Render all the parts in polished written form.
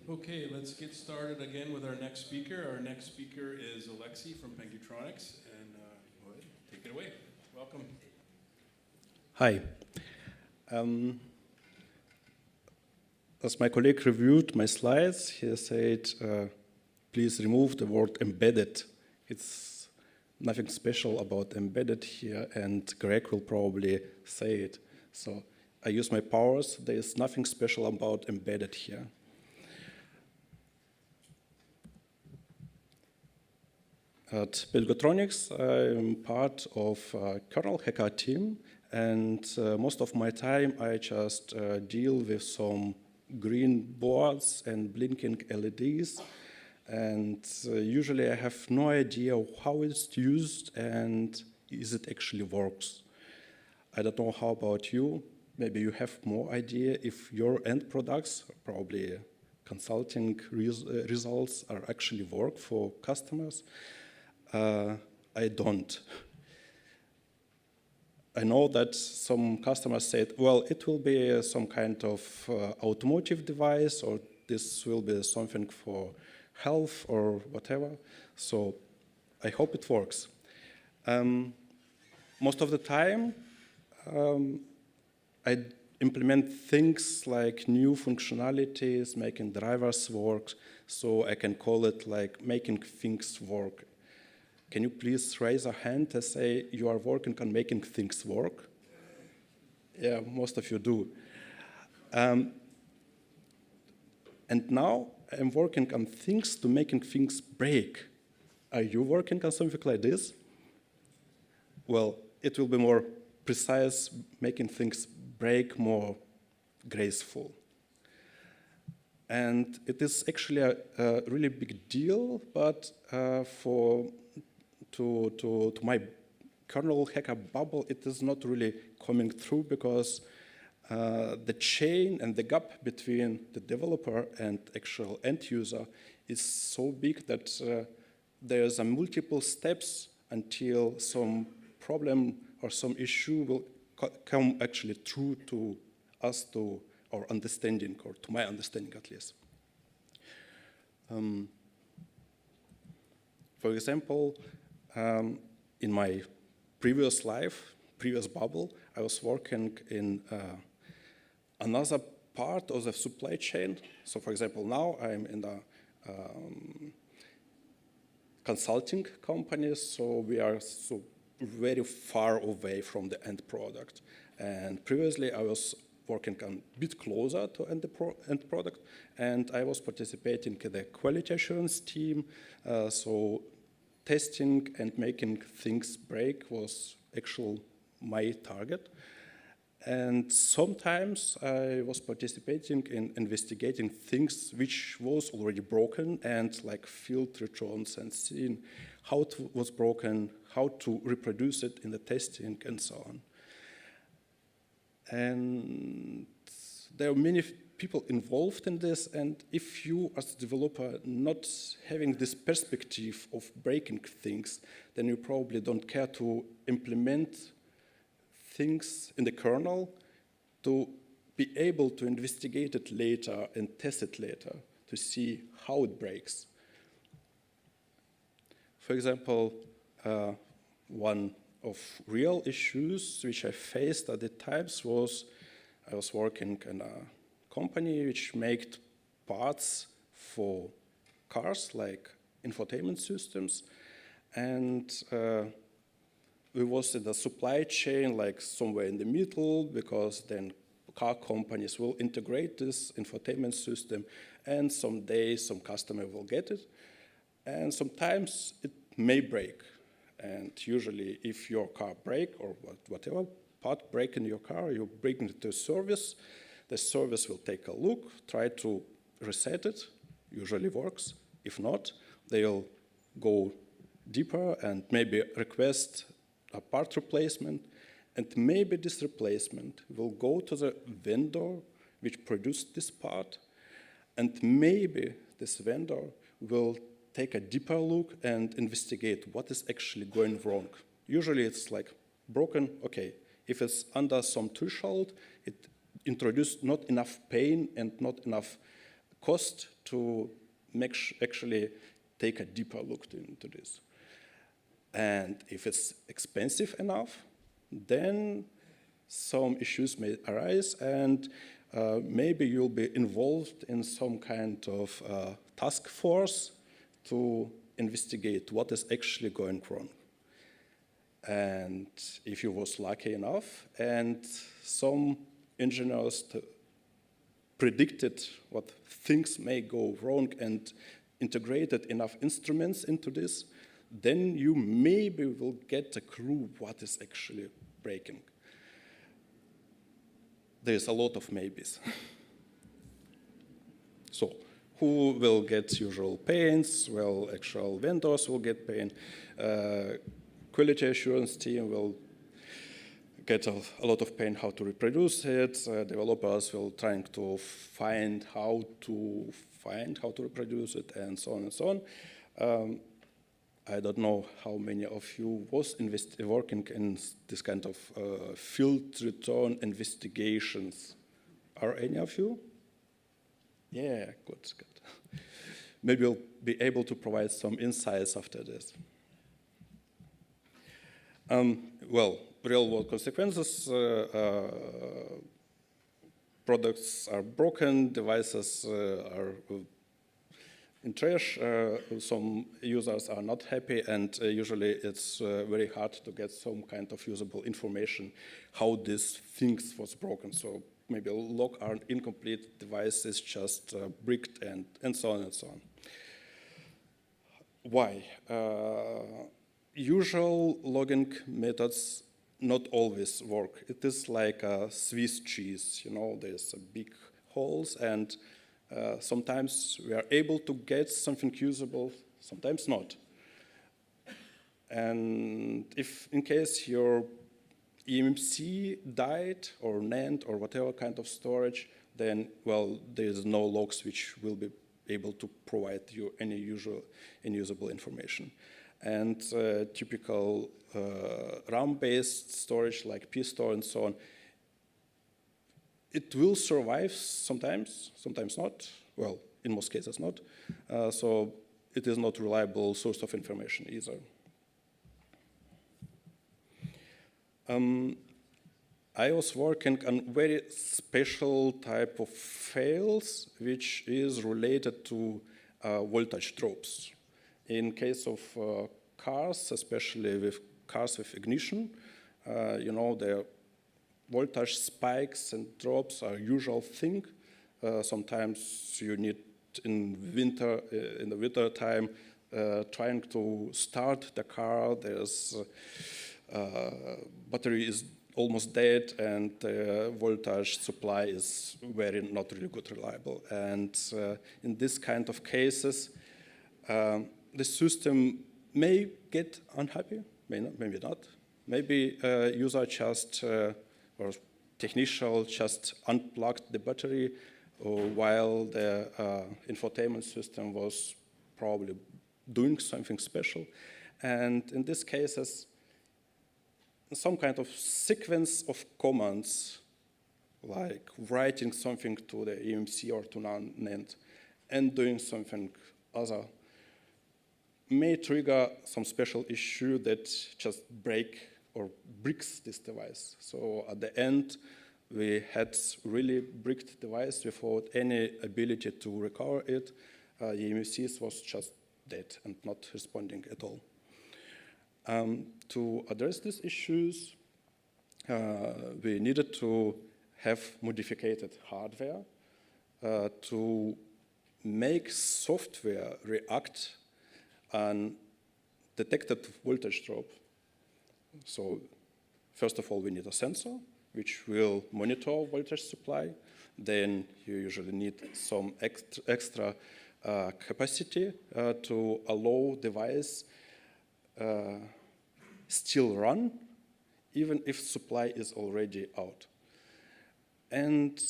Okay, let's get started again with our next speaker. Our next speaker is Oleksij from Pengutronics, and go ahead, take it away. Welcome. Hi. As my colleague reviewed my slides, he said, please remove the word embedded. It's nothing special about embedded here, and Greg will probably say it. So I use my powers. There is nothing special about embedded here. At Pengutronics, I'm part of a kernel hacker team, and most of my time I just deal with some green boards and blinking LEDs, and usually I have no idea how it's used and is it actually works. I don't know how about you. Maybe you have more idea if your end products, probably consulting results, are actually work for customers. I don't. I know that some customers said, well, it will be some kind of automotive device, or this will be something for health or whatever. So I hope it works. Most of the time, I implement things like new functionalities, making drivers work, so I can call it like making things work. Can you please raise a hand and say you are working on making things work? Yeah, most of you do. And now I'm working on things to making things break. Are you working on something like this? Well, it will be more precise, making things break more graceful. And it is actually a really big deal, but to my kernel hacker bubble, it is not really coming through because the chain and the gap between the developer and actual end user is so big that there's a multiple steps until some problem or some issue will come actually through to us, to our understanding, or to my understanding at least. For example, in my previous life, previous bubble, I was working in another part of the supply chain. So for example, now I'm in the consulting company, so we are so very far away from the end product. And previously I was working on a bit closer to end product, and I was participating in the quality assurance team, so testing and making things break was actually my target. And sometimes I was participating in investigating things which was already broken, and like field returns and seeing how it was broken, how to reproduce it in the testing and so on. And there are many people involved in this, and if you as a developer not having this perspective of breaking things, then you probably don't care to implement things in the kernel to be able to investigate it later and test it later to see how it breaks. For example, one of real issues which I faced at the times was I was working in a company which made parts for cars, like infotainment systems, and we was in the supply chain, like somewhere in the middle, because then car companies will integrate this infotainment system, and someday some customer will get it, and sometimes it may break. And usually, if your car break or whatever part break in your car, you bring it to service. The service will take a look, try to reset it, usually works. If not, they'll go deeper and maybe request a part replacement, and maybe this replacement will go to the vendor which produced this part, and maybe this vendor will take a deeper look and investigate what is actually going wrong. Usually it's like broken, okay. If it's under some threshold, it introduced not enough pain and not enough cost to actually take a deeper look into this. And if it's expensive enough, then some issues may arise, and maybe you'll be involved in some kind of task force to investigate what is actually going wrong. And if you was lucky enough, and some engineers predicted what things may go wrong and integrated enough instruments into this, then you maybe will get a clue what is actually breaking. There's a lot of maybes. So, who will get usual pains? Well, actual vendors will get pain. Quality assurance team will get a lot of pain how to reproduce it. Developers will trying to find how to reproduce it, and so on and so on. I don't know how many of you was working in this kind of field return investigations. Are any of you? Yeah, good. Maybe you'll be able to provide some insights after this. Well, real-world consequences. Products are broken, devices are in trash, some users are not happy, and usually it's very hard to get some kind of usable information how this things was broken. So maybe a log are incomplete, device is just bricked, and so on and so on. Why? Usual logging methods not always work. It is like a Swiss cheese, there's big holes, and sometimes we are able to get something usable, sometimes not. And if in case your eMMC died, or NAND, or whatever kind of storage, then, well, there's no logs which will be able to provide you any usable information. And typical RAM-based storage like pstore and so on, it will survive sometimes, sometimes not. Well, in most cases not. So it is not a reliable source of information either. I was working on very special type of fails, which is related to voltage drops. In case of cars, especially with cars with ignition, the voltage spikes and drops are a usual thing. Sometimes you need in the winter time, trying to start the car, there's battery is almost dead, and the voltage supply is not really good reliable. And in this kind of cases, the system may get unhappy, maybe not. Maybe user just or technician just unplugged the battery while the infotainment system was probably doing something special. And in these cases, some kind of sequence of commands, like writing something to the eMMC or to NAND and doing something other, may trigger some special issue that just bricks this device. So at the end, we had really bricked device without any ability to recover it. eMMC was just dead and not responding at all. To address these issues, we needed to have modified hardware to make software react on detected voltage drop. So first of all, we need a sensor which will monitor voltage supply. Then you usually need some extra capacity to allow device still run, even if supply is already out. And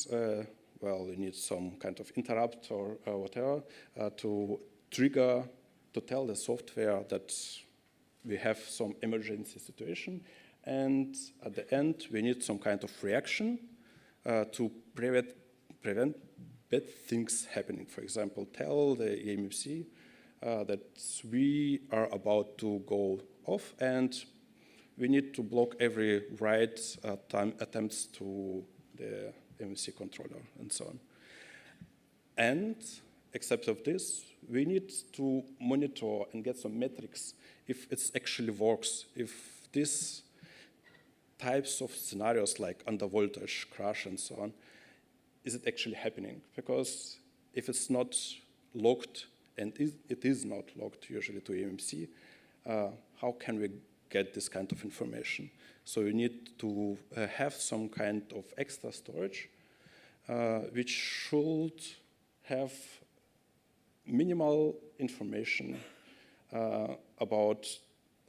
well, we need some kind of interrupt or whatever to trigger, to tell the software that we have some emergency situation. And at the end, we need some kind of reaction to prevent bad things happening. For example, tell the eMMC that we are about to go off and we need to block every write attempts to the eMMC controller and so on. And except of this, we need to monitor and get some metrics if it actually works, if these types of scenarios like undervoltage, crash, and so on, is it actually happening? Because if it's not logged, and it is not logged usually to eMMC, how can we get this kind of information? So you need to have some kind of extra storage, which should have minimal information about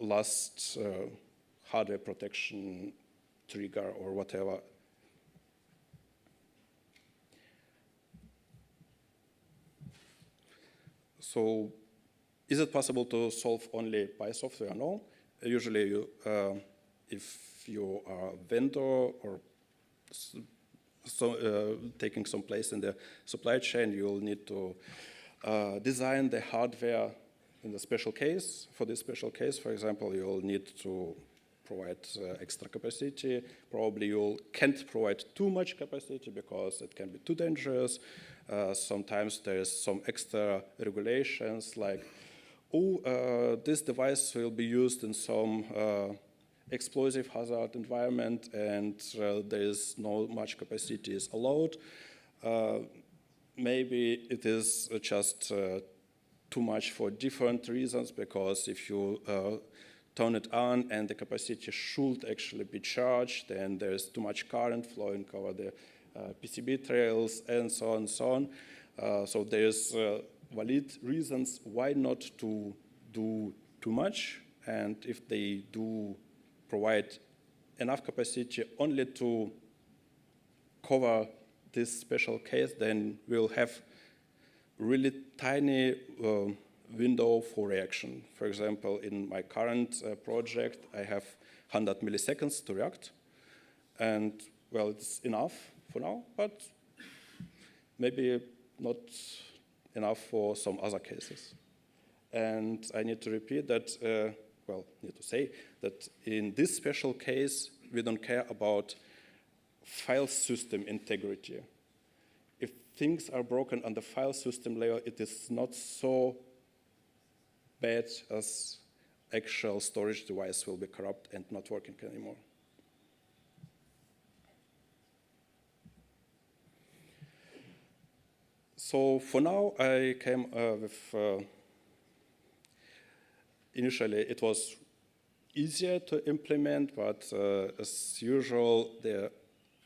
last hardware protection trigger or whatever. So is it possible to solve only by software? No. Usually, if you are a vendor or taking some place in the supply chain, you will need to design the hardware in the special case. For this special case, for example, you will need to provide extra capacity. Probably you can't provide too much capacity because it can be too dangerous. Sometimes there's some extra regulations like, this device will be used in some explosive hazard environment and there is no much capacity is allowed. Maybe it is just too much for different reasons, because if you turn it on and the capacity should actually be charged, then there's too much current flowing over the PCB trails and so on and so on. So there's valid reasons why not to do too much, and if they do provide enough capacity only to cover this special case, then we'll have really tiny window for reaction. For example, in my current project, I have 100 milliseconds to react, and well, it's enough for now, but maybe not enough for some other cases. And I need to repeat that, need to say that in this special case, we don't care about file system integrity. If things are broken on the file system layer, it is not so bad as actual storage device will be corrupt and not working anymore. So for now, I came with, initially it was easier to implement, but as usual, the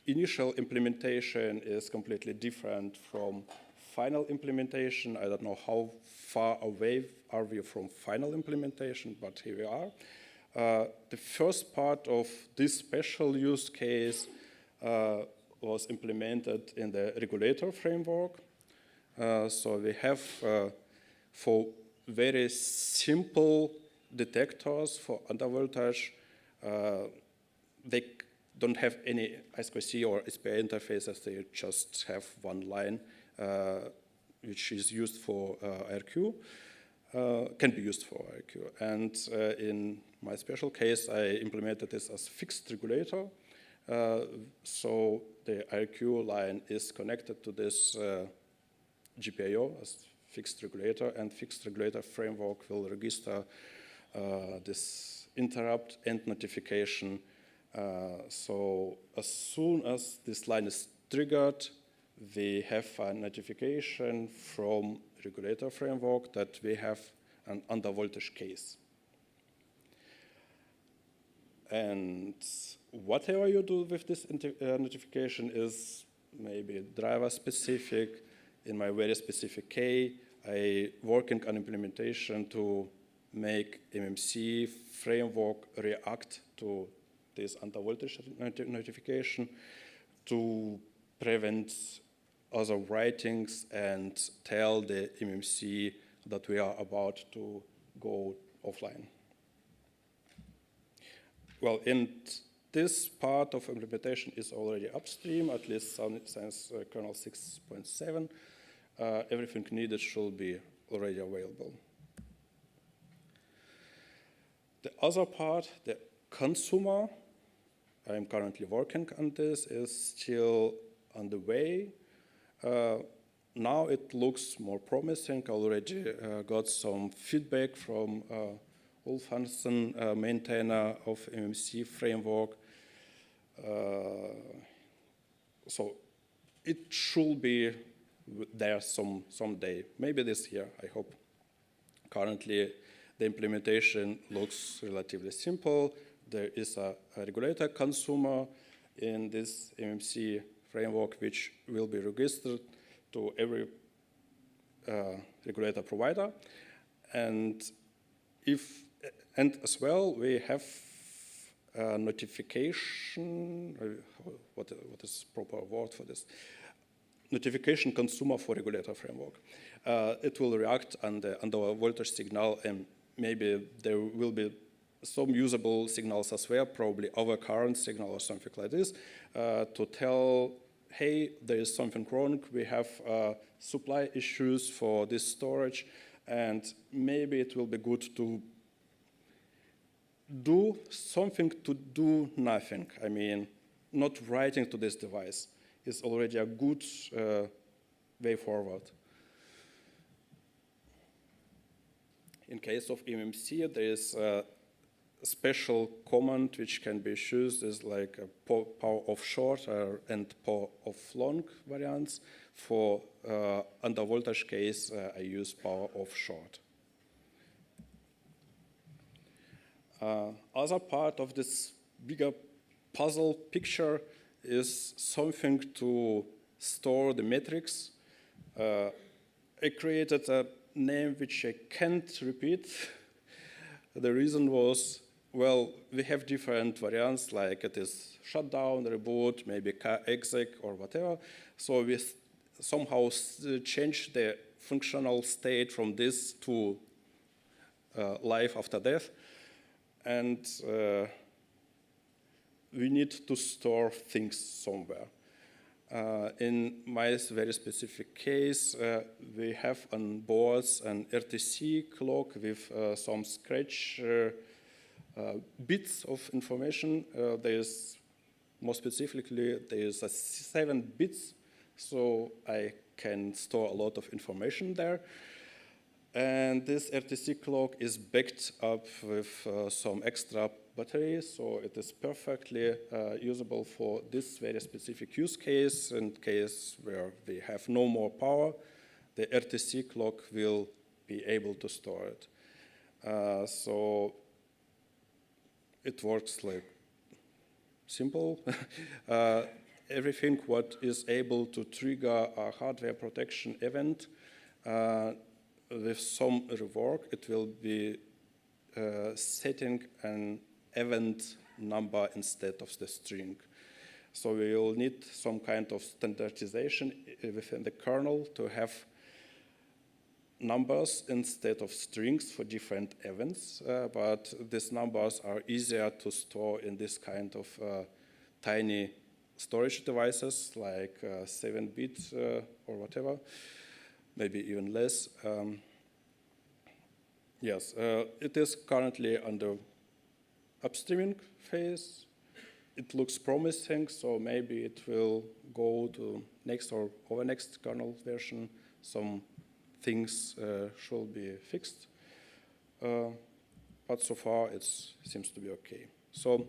initial implementation is completely different from final implementation. I don't know how far away are we from final implementation, but here we are. The first part of this special use case was implemented in the regulator framework. So we have, for very simple detectors for undervoltage, they don't have any I2C or SPI interfaces. They just have one line, which is used for IRQ, can be used for IRQ. And in my special case, I implemented this as fixed regulator. So the IRQ line is connected to this GPIO as fixed regulator, and fixed regulator framework will register this interrupt and notification. So as soon as this line is triggered, we have a notification from regulator framework that we have an undervoltage case. And whatever you do with this notification is maybe driver specific. In my very specific case, I working on implementation to make eMMC framework react to this undervoltage notification to prevent other writings and tell the eMMC that we are about to go offline. Well, and this part of implementation is already upstream, at least since kernel 6.7. Everything needed should be already available. The other part, the consumer, I'm currently working on this, is still on the way. Now it looks more promising. I already got some feedback from Ulf Hansen, maintainer of eMMC framework. So it should be there someday, maybe this year, I hope. Currently, the implementation looks relatively simple. There is a regulator consumer in this eMMC framework, which will be registered to every regulator provider. And as well, we have a notification, what is proper word for this? Notification consumer for regulator framework. It will react on the undervoltage signal, and maybe there will be some usable signals as well, probably overcurrent signal or something like this, to tell, hey, there is something wrong, we have supply issues for this storage, and maybe it will be good to do something to do nothing. I mean, not writing to this device is already a good way forward. In case of eMMC, there is a special command which can be used as like a power off short and power off long variants. For under voltage case, I use power off short. Other part of this bigger puzzle picture is something to store the metrics. I created a name which I can't repeat. The reason was, well, we have different variants, like it is shutdown, reboot, maybe exec or whatever. So we somehow changed the functional state from this to life after death. And we need to store things somewhere. In my very specific case, we have on boards an RTC clock with some scratch bits of information. There's, more specifically, there's 7 bits, so I can store a lot of information there. And this RTC clock is backed up with some extra batteries, so it is perfectly usable for this very specific use case. In case where we have no more power, the RTC clock will be able to store it. So it works like simple. Everything what is able to trigger a hardware protection event with some rework, it will be setting an event number instead of the string. So we will need some kind of standardization within the kernel to have numbers instead of strings for different events, but these numbers are easier to store in this kind of tiny storage devices, like 7-bit or whatever, maybe even less. Yes, it is currently under upstreaming phase. It looks promising, so maybe it will go to next or over next kernel version. Some things should be fixed, but so far it seems to be okay. So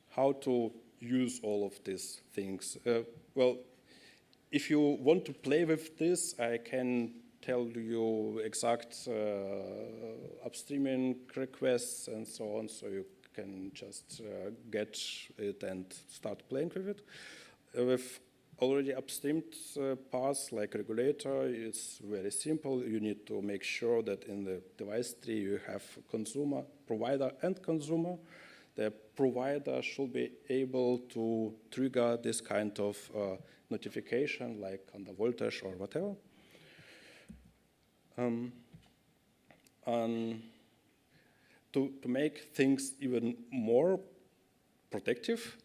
how to use all of these things? Well, if you want to play with this, I can tell you exact upstreaming requests and so on, so you can just get it and start playing with it. With already upstreamed parts like regulator, it's very simple. You need to make sure that in the device tree you have consumer, provider, and consumer. The provider should be able to trigger this kind of notification, like under voltage or whatever. And to make things even more protective.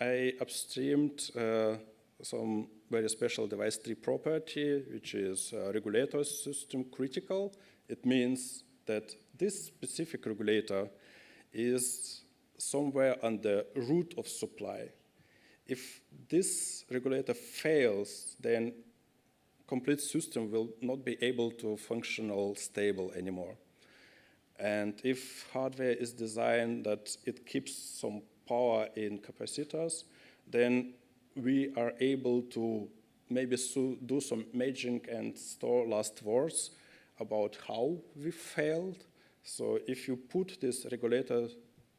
I upstreamed some very special device tree property, which is regulator system critical. It means that this specific regulator is somewhere on the root of supply. If this regulator fails, then complete system will not be able to functional stable anymore. And if hardware is designed that it keeps some power in capacitors, then we are able to maybe do some imaging and store last words about how we failed. So if you put this regulator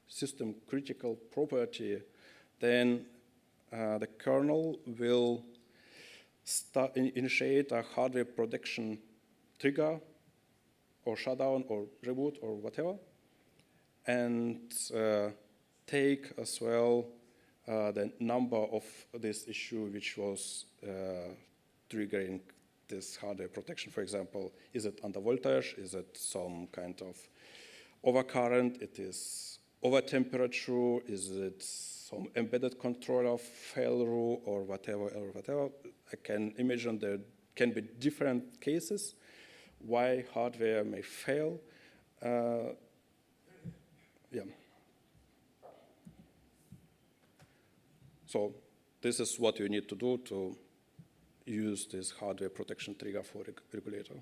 system critical property, then the kernel will initiate a hardware protection trigger or shutdown or reboot or whatever, and take as well the number of this issue which was triggering this hardware protection. For example, is it undervoltage? Is it some kind of overcurrent? It is over temperature? Is it some embedded controller failure or whatever, I can imagine there can be different cases why hardware may fail. Yeah. So this is what you need to do to use this hardware protection trigger for regulator.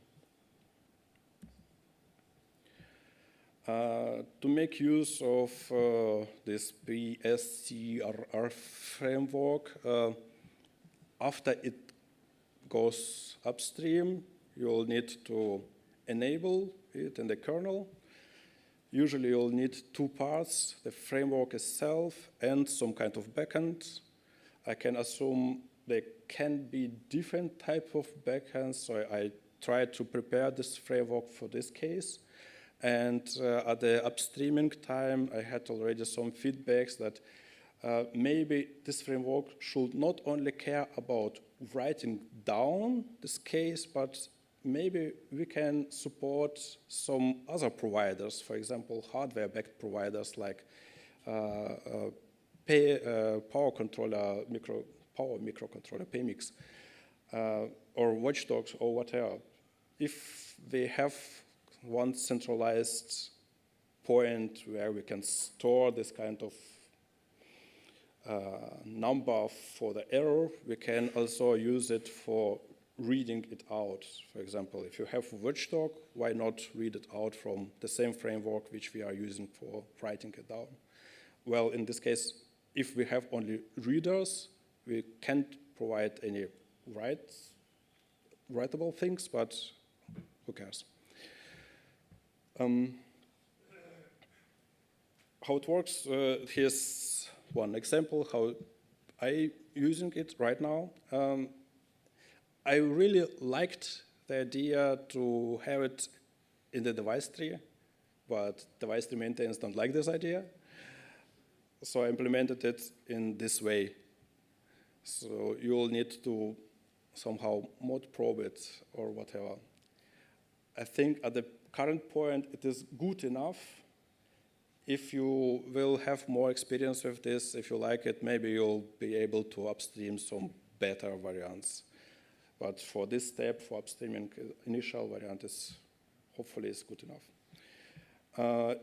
To make use of this PSCRR framework, after it goes upstream, you'll need to enable it in the kernel. Usually you'll need two parts, the framework itself and some kind of backend. I can assume there can be different type of backends, so I tried to prepare this framework for this case. And at the upstreaming time, I had already some feedbacks that maybe this framework should not only care about writing down this case, but maybe we can support some other providers, for example, hardware-backed providers like power controller, power microcontroller, PMICs, or watchdogs or whatever. If they have one centralized point where we can store this kind of number for the error, we can also use it for reading it out. For example, if you have a watchdog, why not read it out from the same framework which we are using for writing it down? Well, in this case, if we have only readers, we can't provide any writable things, but who cares? How it works, here's one example how I'm using it right now. I really liked the idea to have it in the device tree, but device tree maintainers don't like this idea. So I implemented it in this way. So you'll need to somehow mod probe it or whatever. I think at the current point, it is good enough. If you will have more experience with this, if you like it, maybe you'll be able to upstream some better variants. But for this step, for upstreaming, initial variant is hopefully is good enough.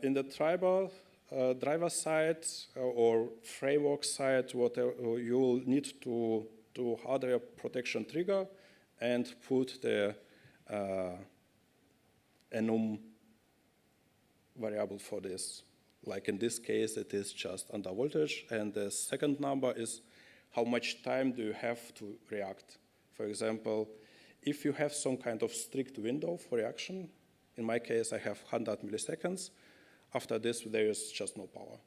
In the driver side or framework side, whatever, you will need to do hardware protection trigger and put the enum variable for this. Like in this case, it is just undervoltage, and the second number is how much time do you have to react. For example, if you have some kind of strict window for reaction, in my case, I have 100 milliseconds. After this, there is just no power.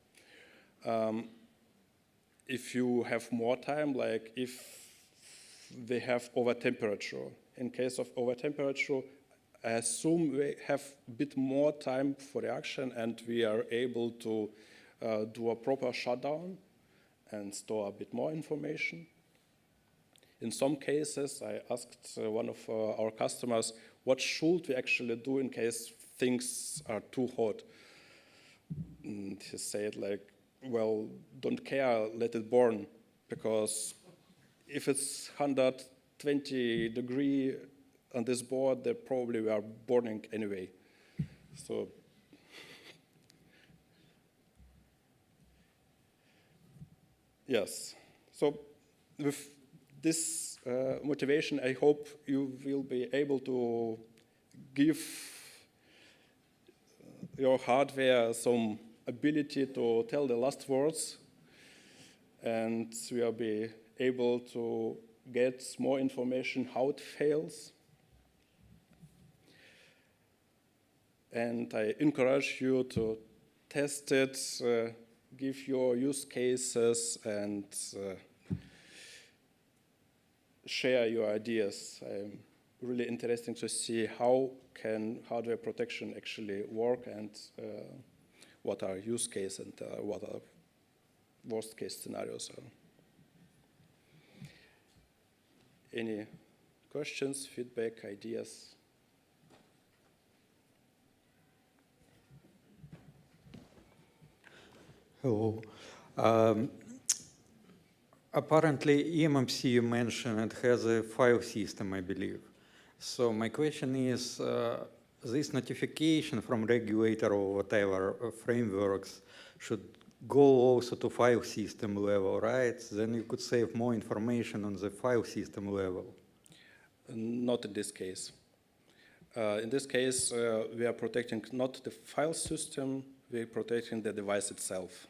If you have more time, like if they have over temperature, in case of over temperature, I assume we have a bit more time for reaction and we are able to do a proper shutdown and store a bit more information. In some cases, I asked one of our customers, what should we actually do in case things are too hot? And he said, like, well, don't care, let it burn, because if it's 120 degree on this board, they probably are burning anyway. So, yes. So with this motivation, I hope you will be able to give your hardware some ability to tell the last words, and we will be able to get more information how it fails. And I encourage you to test it, give your use cases, and share your ideas. Really interesting to see how can hardware protection actually work, and what are use cases and what are worst case scenarios. Any questions, feedback, ideas? Hello. Apparently, eMMC you mentioned it has a file system, I believe. So my question is, this notification from regulator or whatever frameworks should go also to file system level, right? Then you could save more information on the file system level. Not in this case. In this case, we are protecting not the file system, we are protecting the device itself.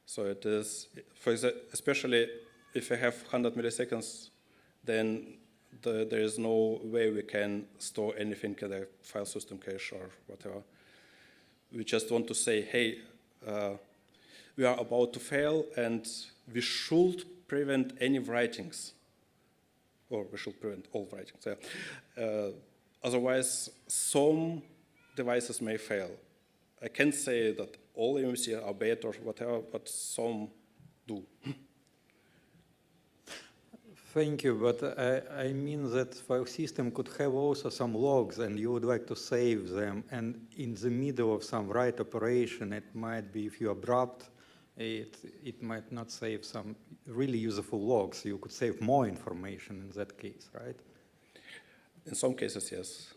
So it is, especially if I have 100 milliseconds, then there is no way we can store anything in the file system cache or whatever. We just want to say, hey, we are about to fail, and we should prevent any writings, or we should prevent all writings. Yeah. Otherwise, some devices may fail. I can't say that all eMMC are bad or whatever, but some do. Thank you, but I mean that file system could have also some logs, and you would like to save them, and in the middle of some write operation, it might be, if you abrupt, it might not save some really useful logs. You could save more information in that case, right? In some cases, yes.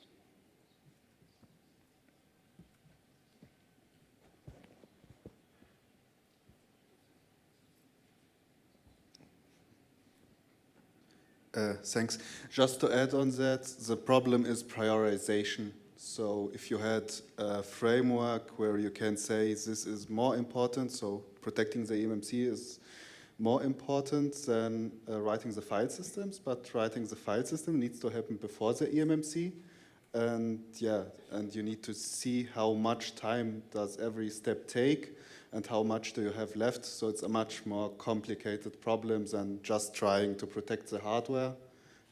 Thanks. Just to add on that, the problem is prioritization. So if you had a framework where you can say this is more important, so protecting the eMMC is more important than writing the file systems, but writing the file system needs to happen before the eMMC. And yeah, and you need to see how much time does every step take and how much do you have left. So it's a much more complicated problem than just trying to protect the hardware.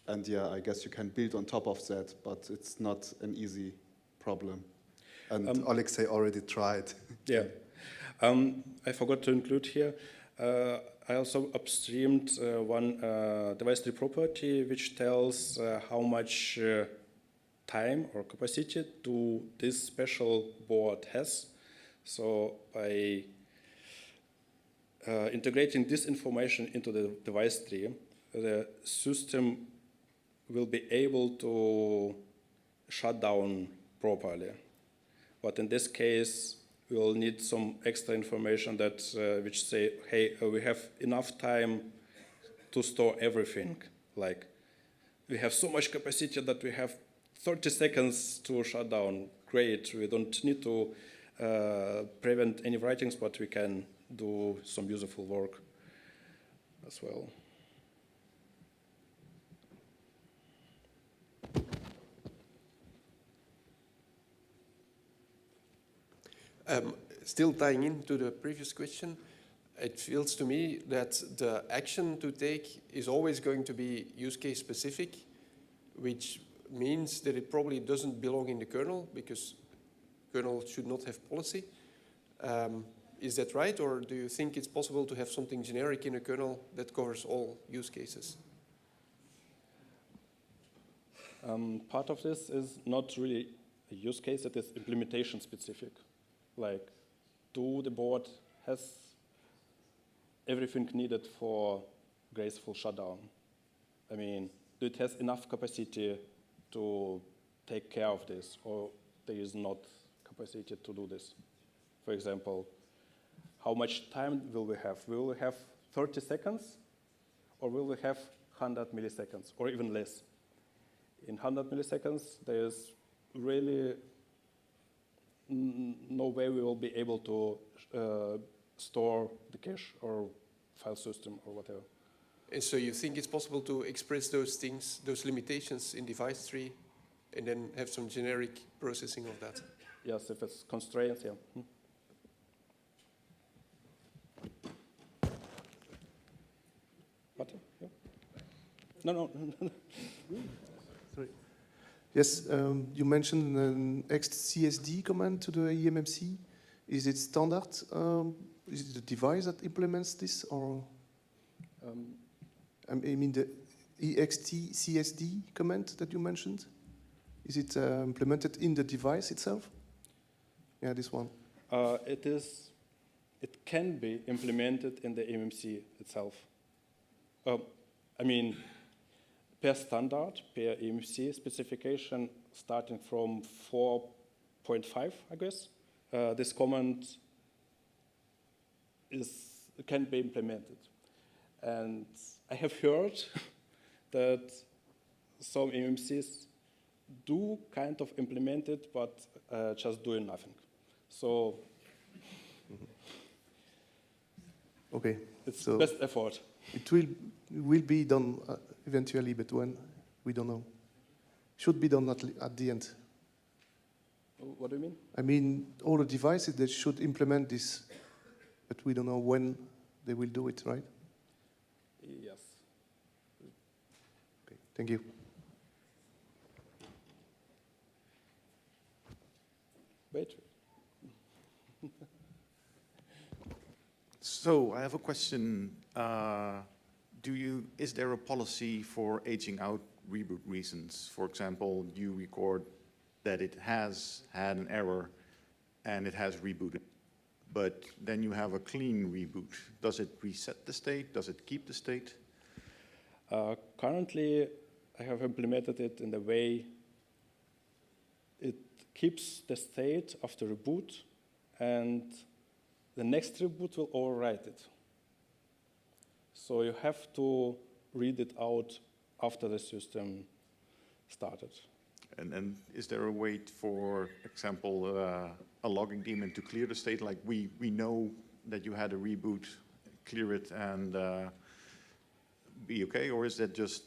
And yeah, I guess you can build on top of that, but it's not an easy problem. And Oleksij already tried. Yeah. I forgot to include here. I also upstreamed one device tree property which tells how much time or capacity this special board has. So by integrating this information into the device tree, the system will be able to shut down properly. But in this case, we will need some extra information that which say, hey, we have enough time to store everything. Like, we have so much capacity that we have 30 seconds to shut down. Great, we don't need to prevent any writings, but we can do some useful work as well. Still tying into the previous question, it feels to me that the action to take is always going to be use case specific, which means that it probably doesn't belong in the kernel because kernel should not have policy. Is that right, or do you think it's possible to have something generic in a kernel that covers all use cases? Part of this is not really a use case, it is implementation specific. Like, do the board has everything needed for graceful shutdown? I mean, do it has enough capacity to take care of this, or there is not capacity to do this? For example, how much time will we have? Will we have 30 seconds, or will we have 100 milliseconds, or even less? In 100 milliseconds, there's really no way we will be able to store the cache or file system or whatever. And so you think it's possible to express those things, those limitations in device tree, and then have some generic processing of that? Yes, if it's constraints, yeah. What? Yeah. No. Sorry. Yes, you mentioned an XCSD command to the eMMC. Is it standard? Is it the device that implements this, or I mean the EXTCSD command that you mentioned? Is it implemented in the device itself? Yeah, this one. It can be implemented in the eMMC itself. I mean, per standard, per eMMC specification, starting from 4.5, I guess, this command can be implemented. And I have heard that some eMMCs do kind of implement it, but just doing nothing. So Okay. it's So best effort. it will be done eventually, but when, we don't know. Should be done at the end. What do you mean? I mean, all the devices that should implement this, but we don't know when they will do it, right? Yes. Okay, thank you. Wait. So I have a question. Is there a policy for aging out reboot reasons? For example, you record that it has had an error and it has rebooted, but then you have a clean reboot. Does it reset the state? Does it keep the state? Currently, I have implemented it in the way it keeps the state after reboot, and the next reboot will overwrite it. So you have to read it out after the system started. And is there a way for example, a logging daemon to clear the state? Like we know that you had a reboot, clear it and be okay? Or is that just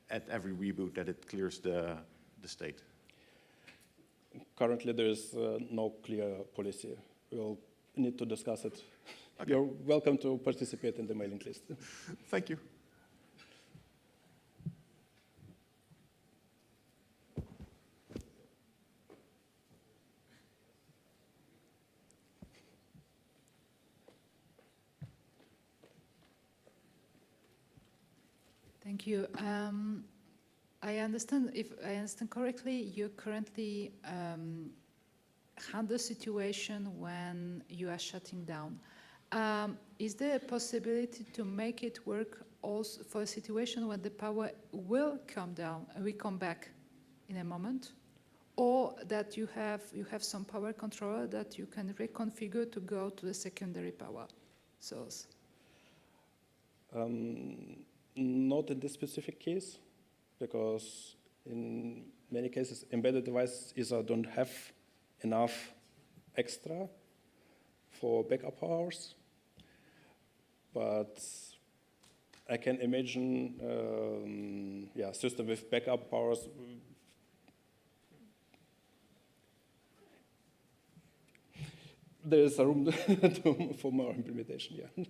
at every reboot that it clears the state? Currently, there is no clear policy. We'll need to discuss it. Okay. You're welcome to participate in the mailing list. Thank you. Thank you. I understand, if I understand correctly, you currently handle situation when you are shutting down. Is there a possibility to make it work also for a situation when the power will come down and we come back in a moment? Or that you have some power controller that you can reconfigure to go to the secondary power source? Not in this specific case, because in many cases, embedded devices either don't have enough extra for backup powers, but I can imagine system with backup powers. There is a room for more implementation, yeah.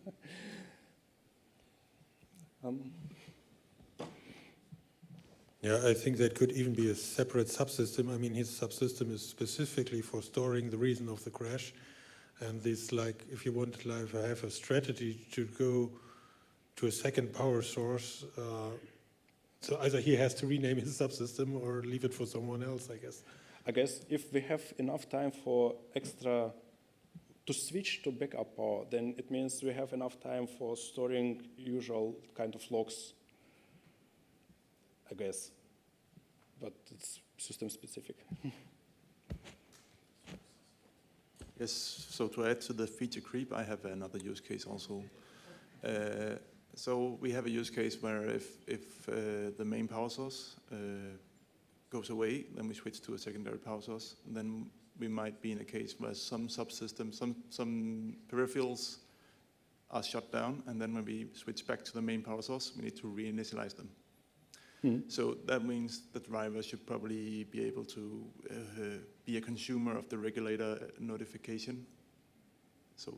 Yeah, I think that could even be a separate subsystem. I mean, his subsystem is specifically for storing the reason of the crash. And this, like, if you want to have a strategy to go to a second power source, so either he has to rename his subsystem or leave it for someone else, I guess. I guess if we have enough time for extra to switch to backup power, then it means we have enough time for storing usual kind of logs, I guess. But it's system specific. Yes, so to add to the feature creep, I have another use case also. So we have a use case where if the main power source goes away, then we switch to a secondary power source. And then we might be in a case where some subsystems, some peripherals are shut down, and then when we switch back to the main power source, we need to reinitialize them. So that means the driver should probably be able to be a consumer of the regulator notification. So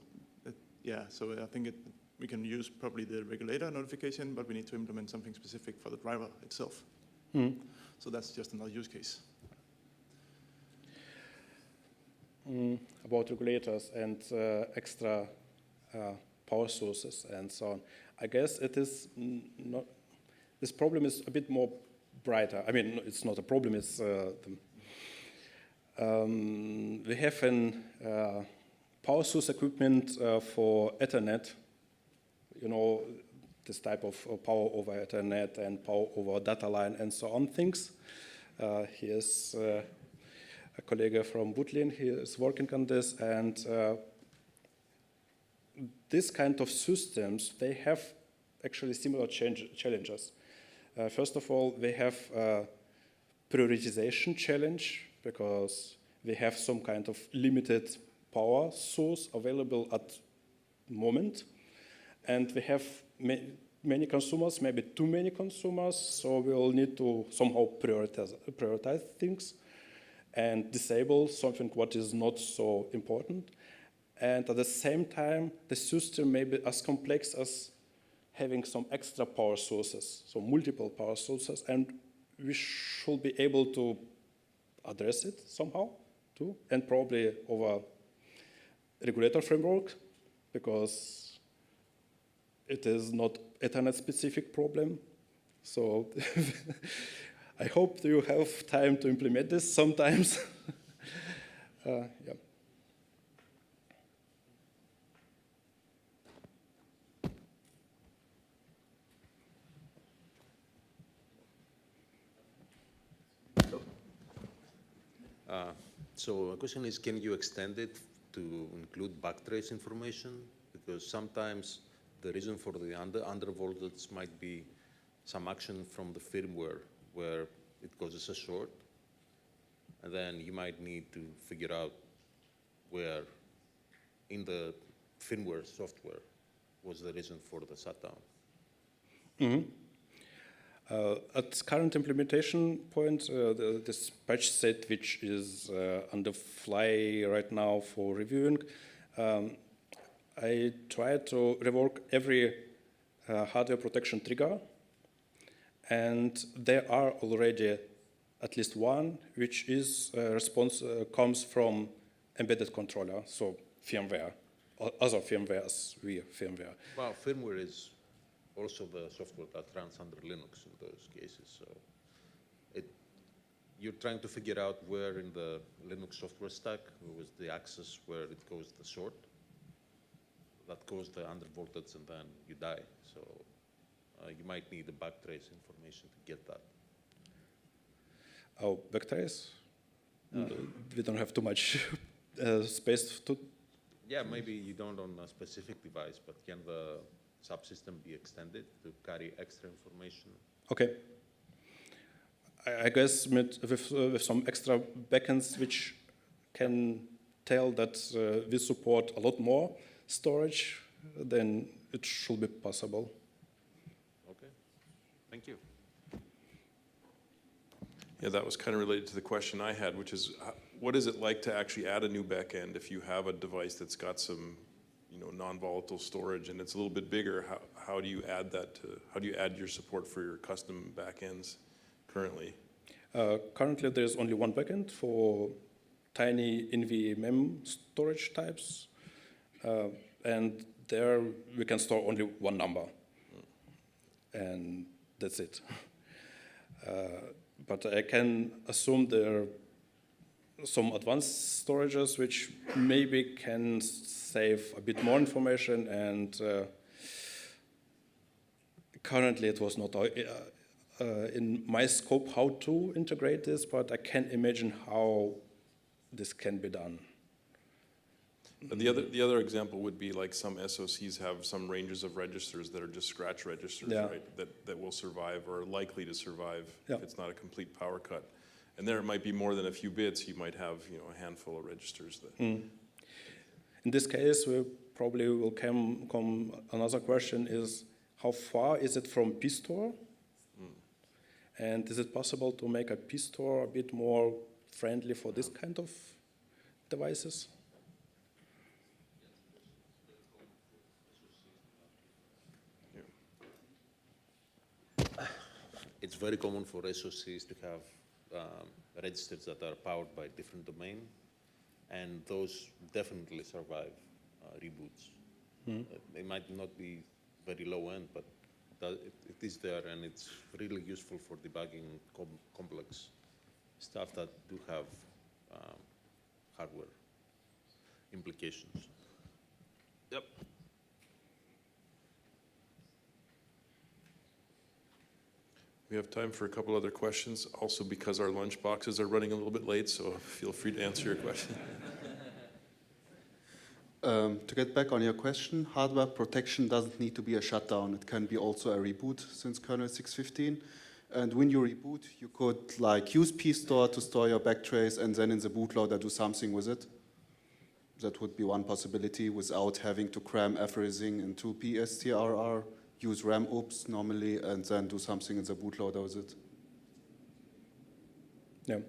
so I think we can use probably the regulator notification, but we need to implement something specific for the driver itself. So that's just another use case. About regulators and extra power sources and so on. I guess it is not. This problem is a bit more brighter. I mean, it's not a problem. It's we have an power source equipment for Ethernet. You know, this type of power over Ethernet and power over data line and so on things. Here's a colleague from Butlin. He is working on this, and this kind of systems, they have actually similar challenges. First of all, they have a prioritization challenge because they have some kind of limited power source available at the moment, and we have many consumers, maybe too many consumers, so we'll need to somehow prioritize things and disable something what is not so important. And at the same time, the system may be as complex as having some extra power sources, so multiple power sources, and we should be able to address it somehow too, and probably over regulator framework, because it is not Ethernet-specific problem. So I hope you have time to implement this sometimes. Yeah. So the question is, can you extend it to include backtrace information? Because sometimes the reason for the undervoltage might be some action from the firmware where it causes a short, and then you might need to figure out where in the firmware software was the reason for the shutdown. At current implementation point, this patch set, which is on the fly right now for reviewing, I try to rework every hardware protection trigger, and there are already at least one which is comes from embedded controller, so firmware, other firmwares, firmware. Well, firmware is also the software that runs under Linux in those cases. So you're trying to figure out where in the Linux software stack was the access where it caused the short, that caused the undervoltage, and then you die. So you might need the backtrace information to get that. Oh, backtrace? We don't have too much space to. Yeah, maybe you don't on a specific device, but can the subsystem be extended to carry extra information? Okay. I guess with some extra backends which can tell that we support a lot more storage, then it should be possible. Okay, thank you. Yeah, that was kind of related to the question I had, which is, what is it like to actually add a new backend if you have a device that's got some, non-volatile storage and it's a little bit bigger? How do you add that to? How do you add your support for your custom backends currently? Currently, there's only one backend for tiny NVMEM storage types, and there we can store only one number, and that's it. But I can assume there are some advanced storages which maybe can save a bit more information, and currently it was not in my scope how to integrate this, but I can imagine how this can be done. But the other example would be like some SoCs have some ranges of registers that are just scratch registers, Yeah. right? That will survive or are likely to survive Yeah. if it's not a complete power cut. And there it might be more than a few bits. You might have, you know, a handful of registers that. In this case, we probably will come another question is, how far is it from pStore? And is it possible to make a pStore a bit more friendly for this kind of devices? It's very common for SoCs to have registers that are powered by different domain, and those definitely survive reboots. They might not be very low end, but it is there, and it's really useful for debugging complex stuff that do have hardware implications. Yep. We have time for a couple other questions, also because our lunch boxes are running a little bit late, so feel free to answer your question. To get back on your question, hardware protection doesn't need to be a shutdown. It can be also a reboot since kernel 6.15. And when you reboot, you could like use pStore to store your backtrace and then in the bootloader do something with it. That would be one possibility without having to cram everything into PSCRR, use RAM oops normally, and then do something in the bootloader with it. Yeah,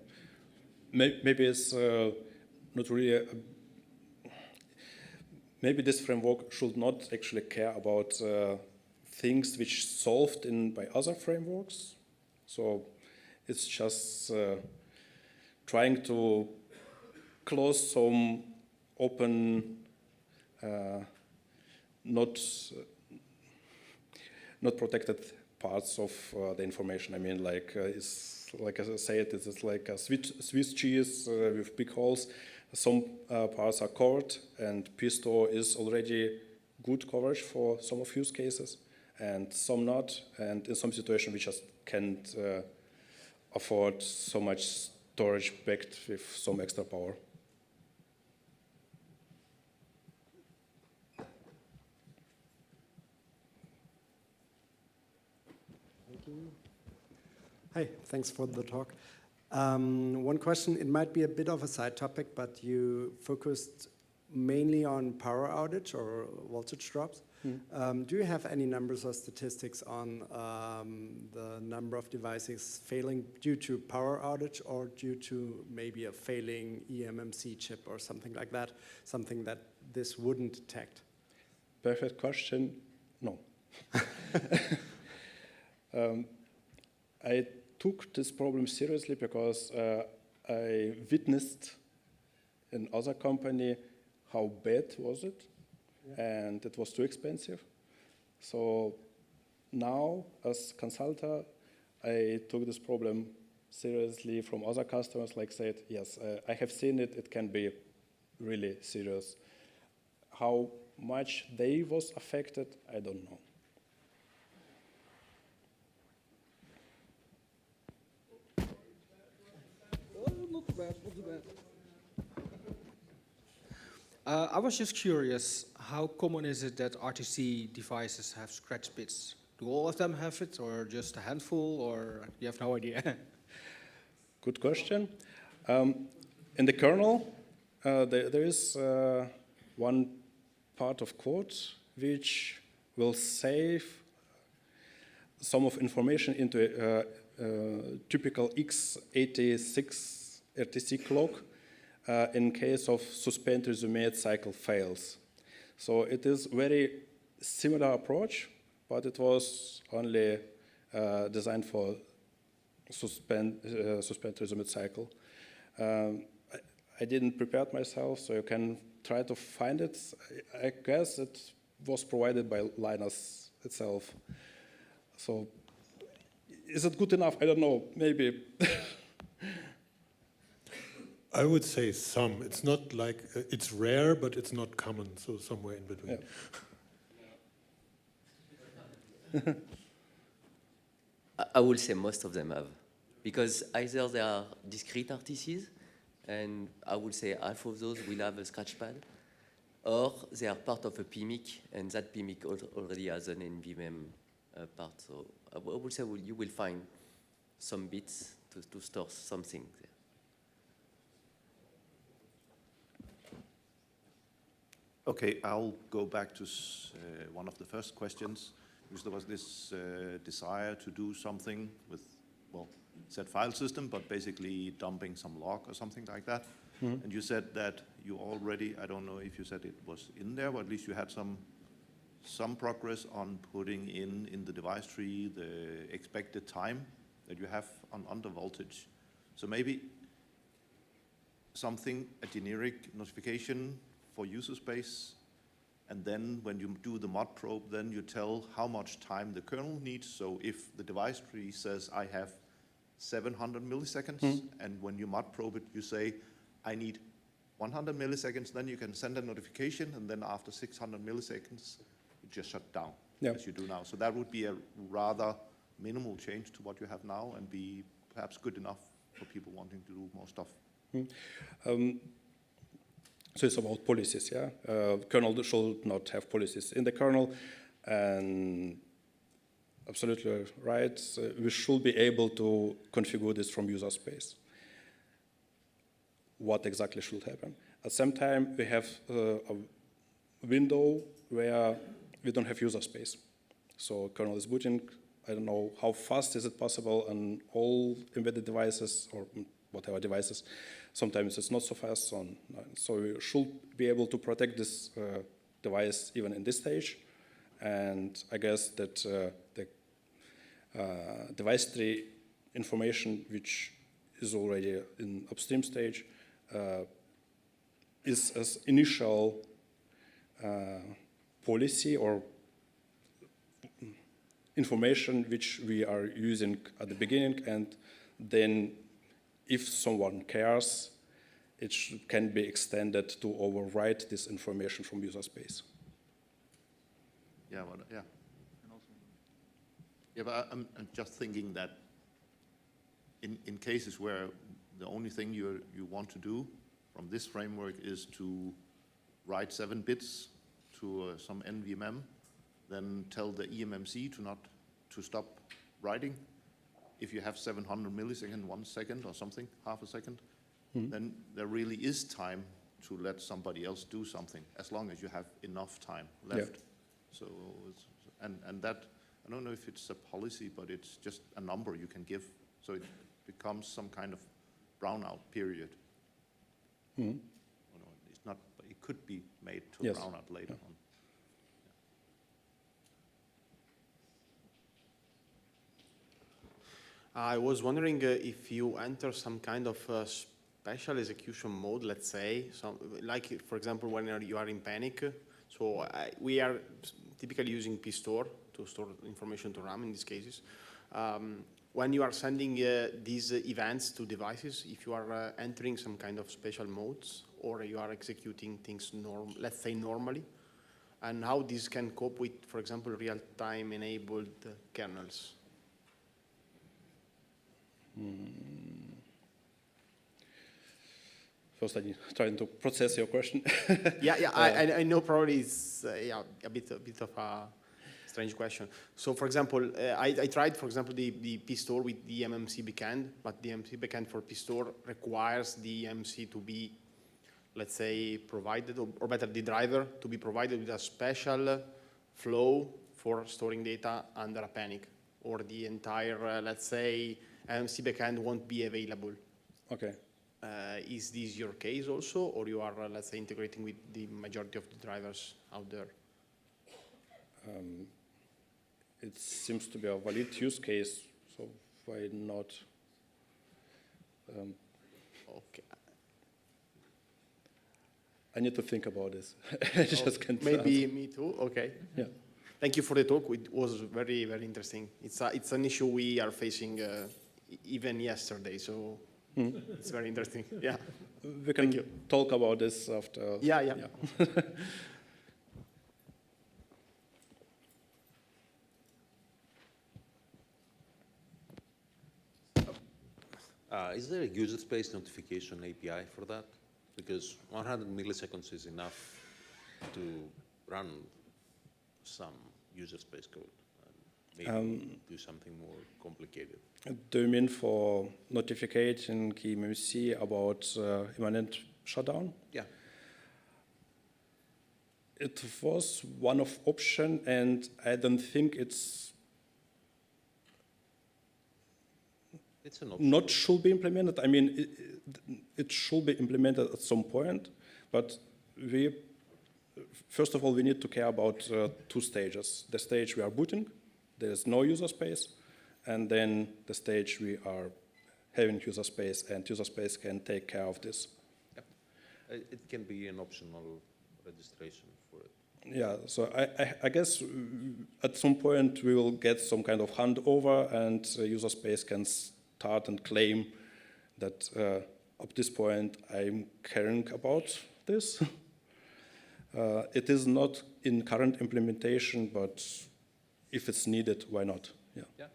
maybe it's not really. Maybe this framework should not actually care about things which solved by other frameworks. So it's just trying to close some open, not protected parts of the information. I mean, like it's like as I said, it's like a Swiss cheese with big holes. Some parts are covered, and pStore is already good coverage for some of use cases, and some not. And in some situations, we just can't afford so much storage backed with some extra power. Hi, thanks for the talk. One question, it might be a bit of a side topic, but you focused mainly on power outage or voltage drops. Do you have any numbers or statistics on the number of devices failing due to power outage or due to maybe a failing eMMC chip or something like that, something that this wouldn't detect? Perfect question. No. I took this problem seriously because I witnessed in other company how bad was it, and it was too expensive. So now, as consultant, I took this problem seriously from other customers, like said, yes, I have seen it, it can be really serious. How much they was affected, I don't know. I was just curious, how common is it that RTC devices have scratch bits? Do all of them have it, or just a handful, or you have no idea? Good question. In the kernel, there is one part of code which will save some of information into a typical x86 RTC clock in case of suspend resume cycle fails. So it is very similar approach, but it was only designed for suspend resume cycle. I didn't prepare myself, so you can try to find it. I guess it was provided by Linus itself. So is it good enough? I don't know, maybe. I would say some. It's not like, it's rare, but it's not common, so somewhere in between. Yeah. I would say most of them have, because either they are discrete RTCs, and I would say half of those will have a scratchpad, or they are part of a PMIC, and that PMIC already has an NVMEM part. So I would say you will find some bits to store something there. Okay, I'll go back to one of the first questions, because there was this desire to do something with, well, said file system, but basically dumping some log or something like that. Mm-hmm. And you said that you already, I don't know if you said it was in there, but at least you had some progress on putting in the device tree the expected time that you have on undervoltage. So maybe something, a generic notification for user space, and then when you do the mod probe, then you tell how much time the kernel needs. So if the device tree says I have 700 milliseconds, and when you mod probe it, you say I need 100 milliseconds, then you can send a notification, and then after 600 milliseconds, you just shut down, as you do now. So that would be a rather minimal change to what you have now, and be perhaps good enough for people wanting to do more stuff. So it's about policies, yeah? Kernel should not have policies in the kernel, and absolutely right, we should be able to configure this from user space. What exactly should happen? At the same time, we have a window where we don't have user space. So kernel is booting, I don't know how fast is it possible on all embedded devices or whatever devices. Sometimes it's not so fast. So we should be able to protect this device even in this stage. And I guess that the device tree information, which is already in upstream stage, is as initial policy or information which we are using at the beginning, and then if someone cares, it can be extended to overwrite this information from user space. Yeah, well, yeah. Yeah, but I'm just thinking that in cases where the only thing you want to do from this framework is to write 7 bits to some NVMEM, then tell the eMMC to stop writing. If you have 700 milliseconds, 1 second or something, half a second, then there really is time to let somebody else do something, as long as you have enough time left. Yeah. So, and that, I don't know if it's a policy, but it's just a number you can give. So it becomes some kind of brownout period. It's not, but it could be made to brownout later on. I was wondering if you enter some kind of special execution mode, let's say, like for example when you are in panic. So we are typically using pstore to store information to RAM in these cases. When you are sending these events to devices, if you are entering some kind of special modes, or you are executing things let's say normally, and how this can cope with, for example, real-time enabled kernels. First, I'm trying to process your question. I know probably it's a bit of a strange question. So, for example, I tried, for example, the pstore with the eMMC backend, but the eMMC backend for pstore requires the eMMC to be, let's say, provided, or better, the driver to be provided with a special flow for storing data under a panic, or the entire, let's say, eMMC backend won't be available. Okay. Is this your case also, or you are, let's say, integrating with the majority of the drivers out there? It seems to be a valid use case, so why not? Okay. I need to think about this. I just can't maybe answer. me too. Okay. Yeah. Thank you for the talk. It was very, very interesting. It's an issue we are facing even yesterday, so it's very interesting. Yeah. we can talk about this after. Yeah. Is there a user space notification API for that? Because 100 milliseconds is enough to run some user space code. Maybe do something more complicated. Do you mean for notificating eMMC about imminent shutdown? Yeah. It was one of option, and I don't think it's an option. Not should be implemented. I mean, it should be implemented at some point, but first of all, we need to care about 2 stages. The stage we are booting, there is no user space, and then the stage we are having user space, and user space can take care of this. Yeah. It can be an optional registration for it. Yeah, so I guess at some point we will get some kind of handover, and user space can start and claim that up this point I'm caring about this. It is not in current implementation, but if it's needed, why not? Yeah.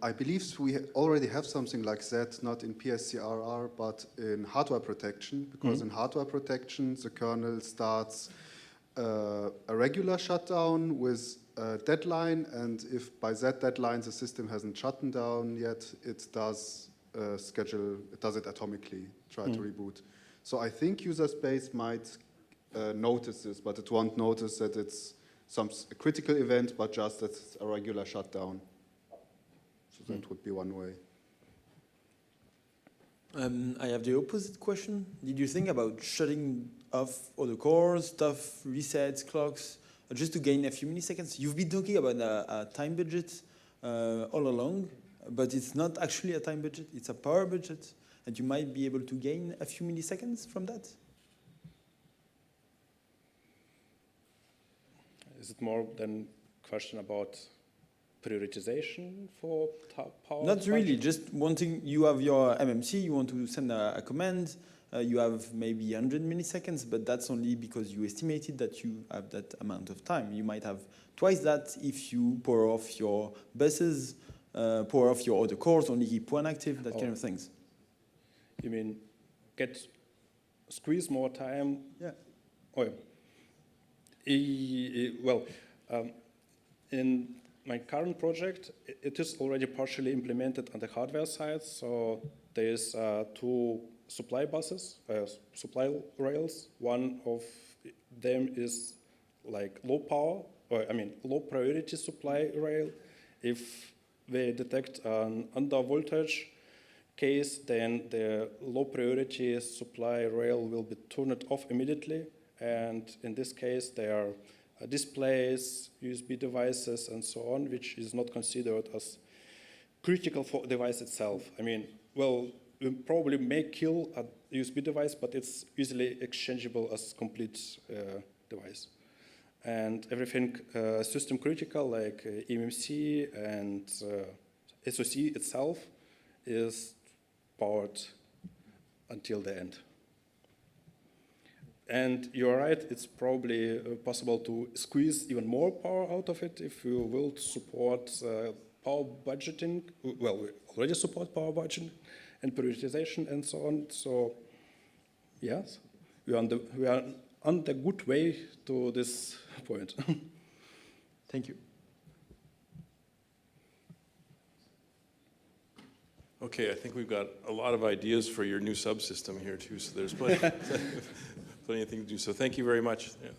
I believe we already have something like that, not in PSCRR, but in hardware protection, because in hardware protection, the kernel starts a regular shutdown with a deadline, and if by that deadline the system hasn't shut down yet, it does it does it atomically, try to reboot. So I think user space might notice this, but it won't notice that it's a critical event, but just that it's a regular shutdown. So that would be one way. I have the opposite question. Did you think about shutting off all the cores, stuff, resets, clocks, just to gain a few milliseconds? You've been talking about a time budget all along, but it's not actually a time budget, it's a power budget, and you might be able to gain a few milliseconds from that? Is it more than a question about prioritization for power? Not really, just wanting, you have your MMC, you want to send a command, you have maybe 100 milliseconds, but that's only because you estimated that you have that amount of time. You might have twice that if you power off your buses, power off your other cores, only keep one active, that kind of things. You mean squeeze more time? Yeah. Oh, yeah. Well, in my current project, it is already partially implemented on the hardware side. So there is 2 supply buses, supply rails. One of them is like low power, low priority supply rail. If they detect an undervoltage case, then the low priority supply rail will be turned off immediately. And in this case, there are displays, USB devices, and so on, which is not considered as critical for the device itself. I mean, well, we probably may kill a USB device, but it's easily exchangeable as complete device. And everything system critical, like eMMC and SoC itself, is powered until the end. And you're right, it's probably possible to squeeze even more power out of it if you will support power budgeting. Well, we already support power budgeting and prioritization and so on. So, yes, we are on the good way to this point. Thank you. Okay, I think we've got a lot of ideas for your new subsystem here too, so there's plenty of things to do. So thank you very much. Yeah.